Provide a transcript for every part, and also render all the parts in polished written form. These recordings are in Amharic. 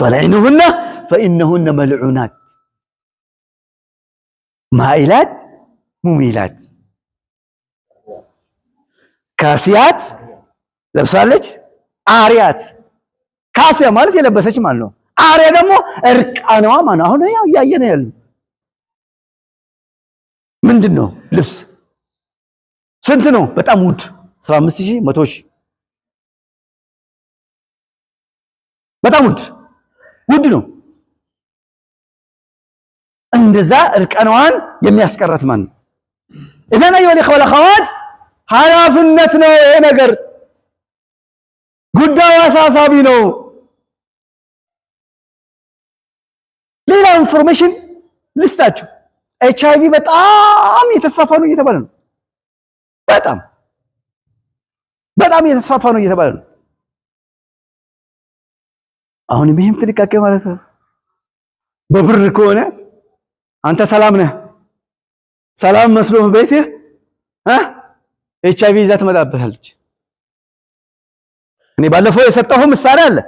ፈለዒኑሁነ ፈኢነሁነ መልዑናት ማኢላት ሙሚላት ካሲያት ለብሳለች አሪያት ካሲያ ማለት የለበሰች ማለት ነው። አሪያ ደግሞ እርቃናዋ ማለት ነው። አሁን ያው እያየን ያለው ምንድነው? ልብስ ስንት ነው? በጣም ውድ 15000 100,000 በጣም ውድ ነው። እንደዛ እርቃናዋን የሚያስቀረት ማለት ነው። እዘና የወሊ ኸዋት ኃላፊነት ነው ይሄ ነገር። ጉዳዩ አሳሳቢ ነው። ሌላ ኢንፎርሜሽን ልስጣችሁ። HIV በጣም እየተስፋፋ ነው እየተባለ ነው። በጣም እየተስፋፋ ነው እየተባለ ነው። አሁን ይሄም ጥንቃቄ ማለት ነው። በብር ከሆነ አንተ ሰላም ነህ፣ ሰላም መስሎህ ቤትህ HIV ይዛ ትመጣብሃለች። እኔ ባለፈው የሰጠው ምሳሌ አለ።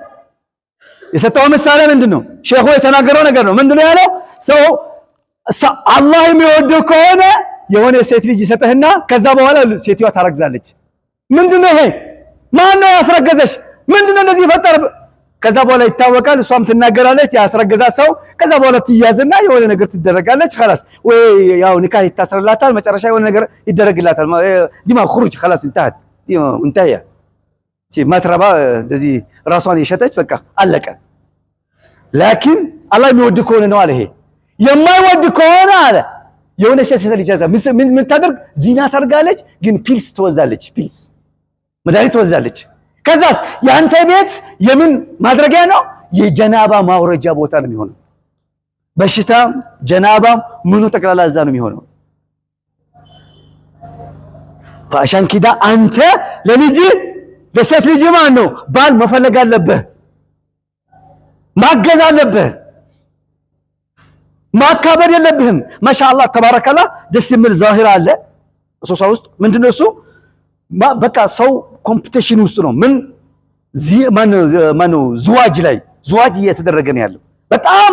የሰጠው ምሳሌ ምንድነው? ሼኹ የተናገረው ነገር ነው። ምንድነው ያለው? ሰው አላህ የሚወደው ከሆነ የሆነ ሴት ልጅ ይሰጥህና ከዛ በኋላ ሴትዋ ታረግዛለች። ምንድነው ይሄ? ማን ነው ያስረገዘሽ? ምንድነው እንደዚህ ይፈጠር? ከዛ በኋላ ይታወቃል። እሷም ትናገራለች፣ ያስረገዛት ሰው። ከዛ በኋላ ትያዝና የሆነ ነገር ትደረጋለች። خلاص ወይ ያው ኒካህ ይታሰርላታል። መጨረሻ የሆነ ነገር ይደረግላታል። ዲማ خروج خلاص انتهت انتهى ማትረባ እንደዚህ ራሷን የሸጠች በቃ አለቀ። ላኪን አላህ የሚወድ ከሆነ ነው አለ። ይሄ የማይወድ ከሆነ አለ የሆነ ሴት ልጅ ምን ታደርግ? ዚና ታርጋለች፣ ግን ፒልስ ትወዛለች። ፒልስ መድኃኒት ትወዛለች። ከዛስ ያንተ ቤት የምን ማድረጊያ ነው? የጀናባ ማውረጃ ቦታ ነው የሚሆነው። በሽታ ጀናባ ምኑ ጠቅላላ እዛ ነው የሚሆነው። فعشان كده አንተ ለልጅ ለሴት ልጅ ማን ነው ባል መፈለግ አለብህ፣ ማገዝ አለብህ፣ ማካበድ የለብህም። ማሻአላህ ተባረከላህ ደስ የሚል ዛሂር አለ ሶሳ ውስጥ። ምንድነው እሱ? በቃ ሰው ኮምፒቲሽን ውስጥ ነው። ምን ማነው ዝዋጅ ላይ ዝዋጅ እየተደረገ ነው ያለው። በጣም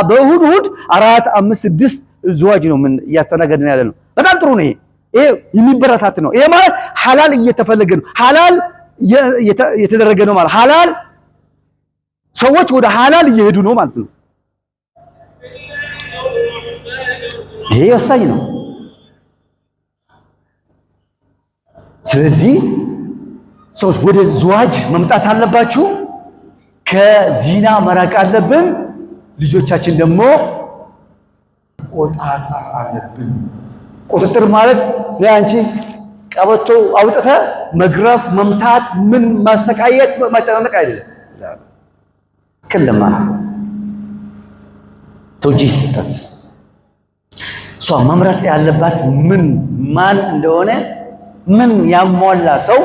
በእሁድ 4 5 6 ዝዋጅ ነው ምን እያስተናገድን ያለ ነው። በጣም ጥሩ ነው። ይሄ የሚበረታት ነው። ይሄ ማለት ሐላል እየተፈለገ ነው፣ ሐላል እየተደረገ ነው ማለት ሐላል ሰዎች ወደ ሐላል እየሄዱ ነው ማለት ነው። ይሄ ወሳኝ ነው። ስለዚህ ሰዎች ወደ ዝዋጅ መምጣት አለባችሁ። ከዚና መራቅ አለብን። ልጆቻችን ደግሞ ቆጣጣር አለብን። ቁጥጥር ማለት ለአንቺ ቀበቶ አውጥተ መግረፍ፣ መምታት፣ ምን ማሰቃየት፣ ማጨናነቅ አይደለም። ከለማ ተውጂህ ስጠት ሷ መምራት ያለባት ምን ማን እንደሆነ ምን ያሟላ ሰው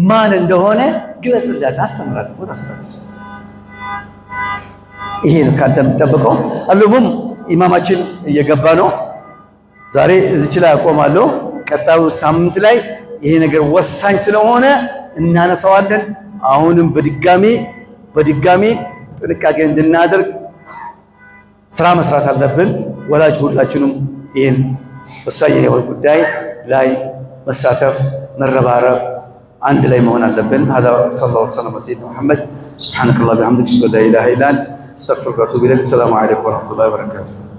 ማን እንደሆነ ግለጽላት፣ አስተምራት፣ ወጣስታት። ይሄ ነው ካንተ የሚጠበቀው። አሉሙም ኢማማችን እየገባ ነው። ዛሬ እዚች ላይ አቆማለሁ። ቀጣዩ ሳምንት ላይ ይሄ ነገር ወሳኝ ስለሆነ እናነሳዋለን። አሁንም በድጋሚ ጥንቃቄ እንድናደርግ ስራ መስራት አለብን። ወላጅ ሁላችንም ይሄን ወሳኝ የሆነ ጉዳይ ላይ መሳተፍ፣ መረባረብ፣ አንድ ላይ መሆን አለብን። هذا صلى الله وسلم على سيدنا محمد سبحانك اللهم وبحمدك اشهد ان لا اله الا انت استغفرك واتوب اليك. السلام عليكم ورحمه الله وبركاته.